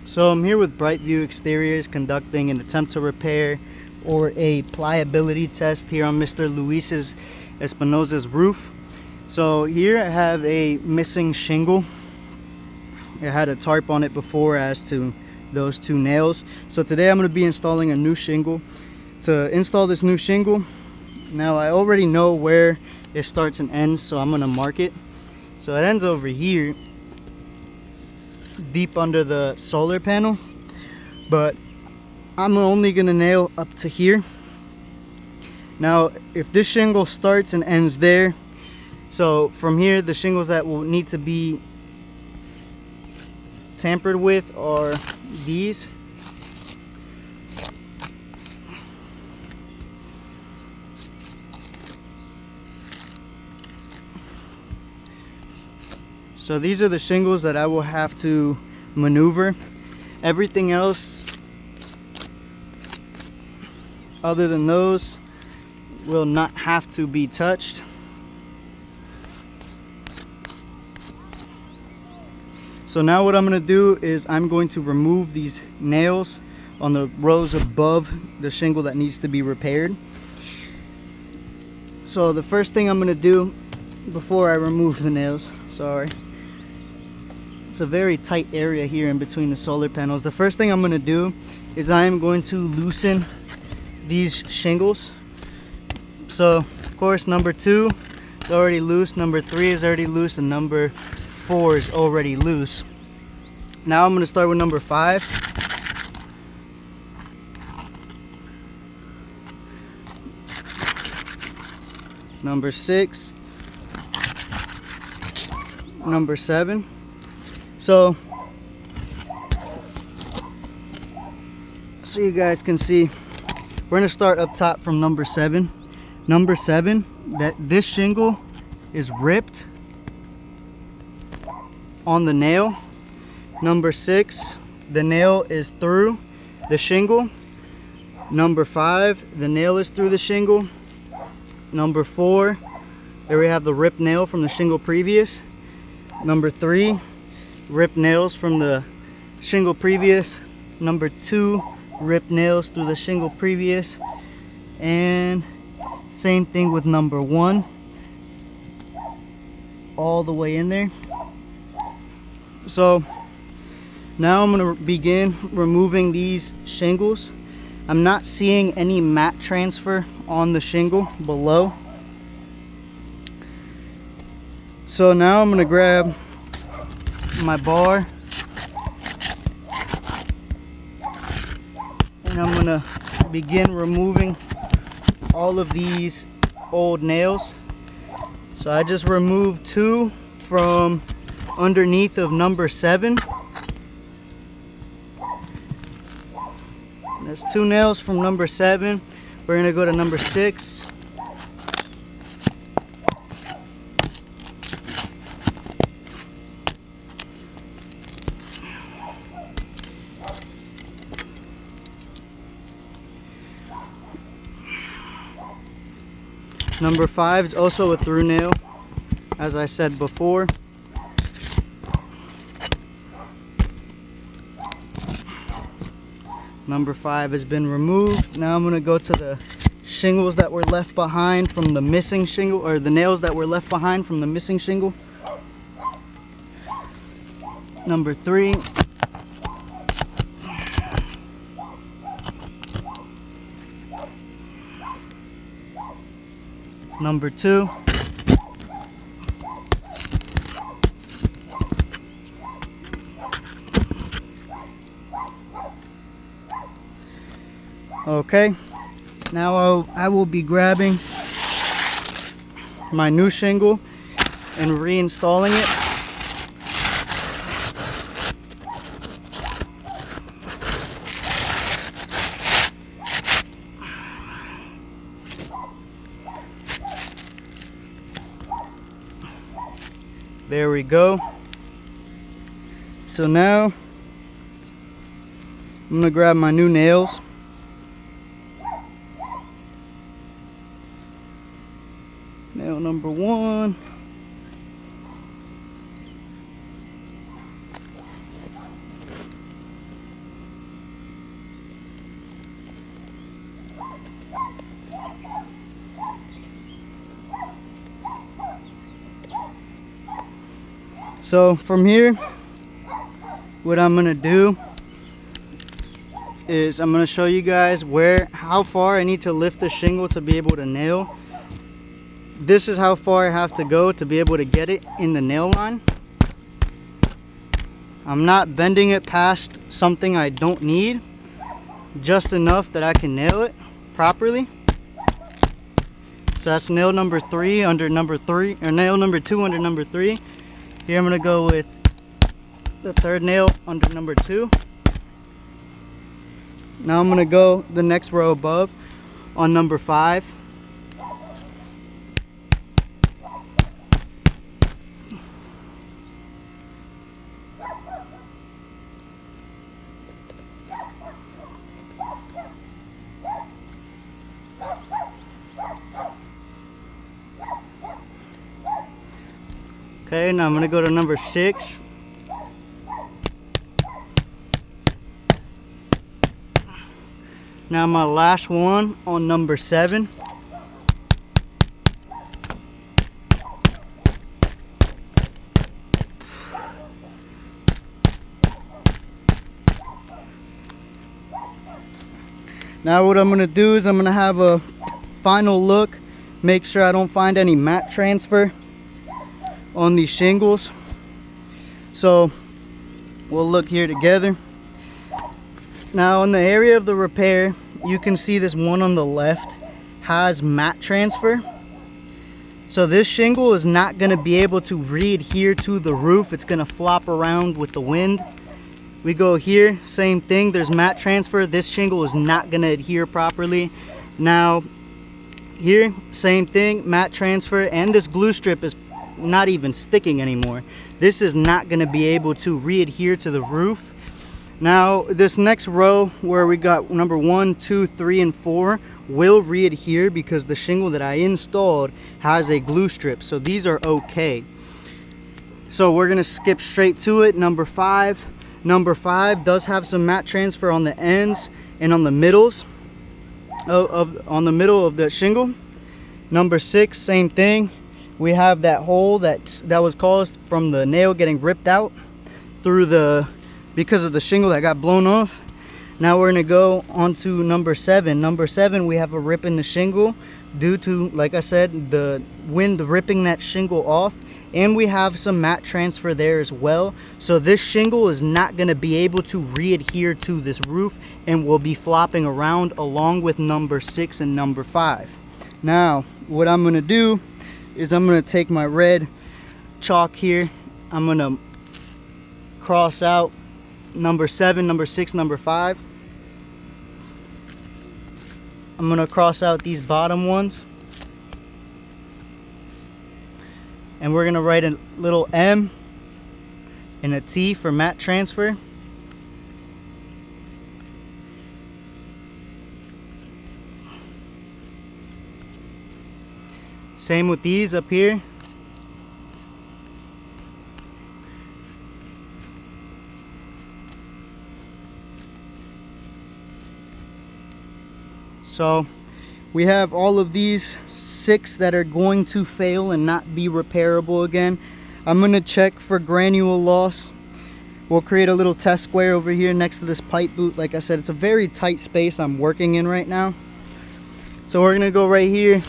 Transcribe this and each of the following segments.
So I'm here with Brightview Exteriors conducting an attempt to repair or a pliability test here on Mr. Luis's Espinoza's roof. So here I have a missing shingle. It had a tarp on it before as to those two nails. So today I'm going to be installing a new shingle. To install this new shingle, now I already know where it starts and ends, so I'm going to mark it. So it ends over here, deep under the solar panel, but I'm only gonna nail up to here. Now if this shingle starts and ends there, so from here the shingles that will need to be tampered with are these. So these are the shingles that I will have to maneuver. Everything else other than those will not have to be touched. So now what I'm going to do is I'm going to remove these nails on the rows above the shingle that needs to be repaired. So the first thing I'm going to do before I remove the nails, it's a very tight area here in between the solar panels. The first thing I'm going to do is I am going to loosen these shingles. So of course number 2 is already loose, number 3 is already loose, and number 4 is already loose. Now I'm going to start with number 5. Number 6. Number 7. So you guys can see, we're going to start up top from number 7. Number 7, that this shingle is ripped on the nail. Number 6, the nail is through the shingle. Number 5, the nail is through the shingle. Number 4, there we have the ripped nail from the shingle previous. Number 3, ripped nails from the shingle previous. Number 2, ripped nails through the shingle previous. And same thing with number 1, all the way in there. So now I'm going to begin removing these shingles. I'm not seeing any mat transfer on the shingle below. So now I'm going to grab my bar and I'm going to begin removing all of these old nails. So I just removed 2 from underneath of number 7. That's 2 nails from number 7. We're going to go to number 6. Number 5 is also a through nail, as I said before. Number 5 has been removed. Now I'm going to go to the shingles that were left behind from the missing shingle, or the nails that were left behind from the missing shingle. Number 3. Number 2. Okay, now I will be grabbing my new shingle and reinstalling it. There we go. So now I'm going to grab my new nails. Nail number 1. So from here, what I'm gonna do is I'm gonna show you guys how far I need to lift the shingle to be able to nail. This is how far I have to go to be able to get it in the nail line. I'm not bending it past something I don't need, just enough that I can nail it properly. So that's nail number 3 under number 3, or nail number 2 under number 3. Here I'm gonna go with the third nail under number 2. Now I'm gonna go the next row above on number 5. Okay, now I'm gonna go to number 6. Now my last one on number 7. Now what I'm gonna do is I'm gonna have a final look, make sure I don't find any mat transfer on these shingles. So we'll look here together. Now in the area of the repair, you can see this one on the left has mat transfer. So this shingle is not going to be able to re-adhere to the roof. It's going to flop around with the wind. We go here, same thing, there's mat transfer. This shingle is not going to adhere properly. Now here, same thing, mat transfer, and this glue strip is not even sticking anymore. This is not going to be able to re-adhere to the roof. Now this next row where we got number 1, 2, 3, and 4 will re-adhere because the shingle that I installed has a glue strip, so these are okay. So we're gonna skip straight to it. Number 5. Number 5 does have some mat transfer on the ends and on the middles on the middle of the shingle. Number 6, same thing. We have that hole that was caused from the nail getting ripped out because of the shingle that got blown off. Now we're gonna go on to number 7. Number 7, we have a rip in the shingle due to, like I said, the wind ripping that shingle off, and we have some mat transfer there as well. So this shingle is not gonna be able to re-adhere to this roof and will be flopping around along with number 6 and number 5. Now what I'm gonna do is I'm gonna take my red chalk here. I'm gonna cross out number 7, number 6, number 5. I'm gonna cross out these bottom ones, and we're gonna write a little M and a T for mat transfer. Same with these up here. So we have all of these 6 that are going to fail and not be repairable again. I'm going to check for granule loss. We'll create a little test square over here next to this pipe boot. Like I said, it's a very tight space I'm working in right now. So we're going to go right here.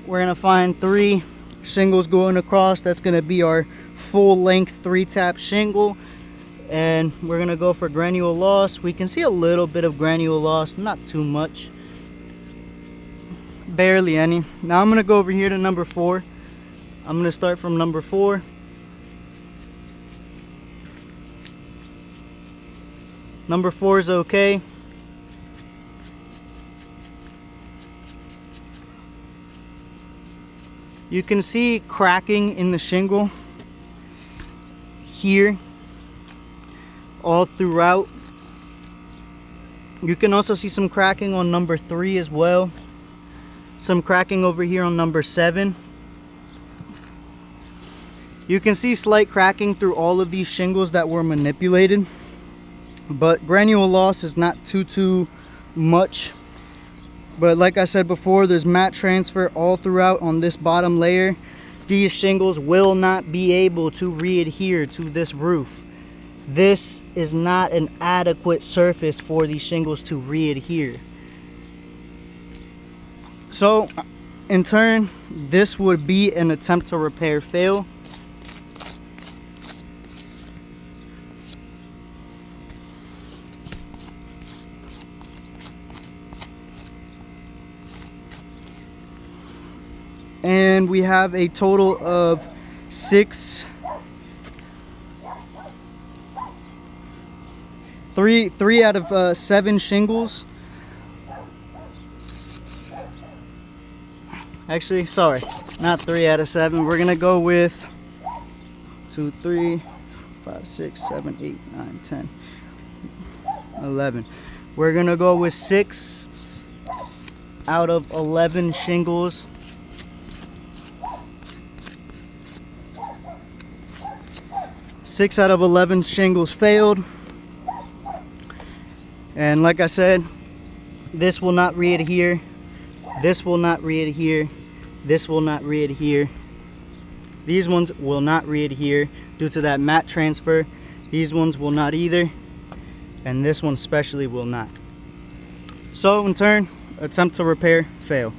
We're going to find 3 shingles going across. That's going to be our full length 3-tap shingle. And we're going to go for granule loss. We can see a little bit of granule loss, not too much. Barely any. Now I'm going to go over here to number 4. I'm going to start from number 4. Number 4 is okay. You can see cracking in the shingle here all throughout. You can also see some cracking on number 3 as well. Some cracking over here on number 7. You can see slight cracking through all of these shingles that were manipulated, but granule loss is not too much. But like I said before, there's mat transfer all throughout on this bottom layer. these shingles will not be able to re-adhere to this roof. This is not an adequate surface for these shingles to re-adhere. So in turn, this would be an attempt to repair fail. And we have a total of 3 out of 7 shingles. Actually, sorry, not 3 out of 7. We're gonna go with 2, 3, 5, 6, 7, 8, 9, 10, 11. We're gonna go with 6 out of 11 shingles. Six out of 11 shingles failed. And like I said, this will not re-adhere. This will not re-adhere. This will not re-adhere. These ones will not re-adhere due to that mat transfer. These ones will not either. And this one especially will not. So in turn, attempt to repair, fail.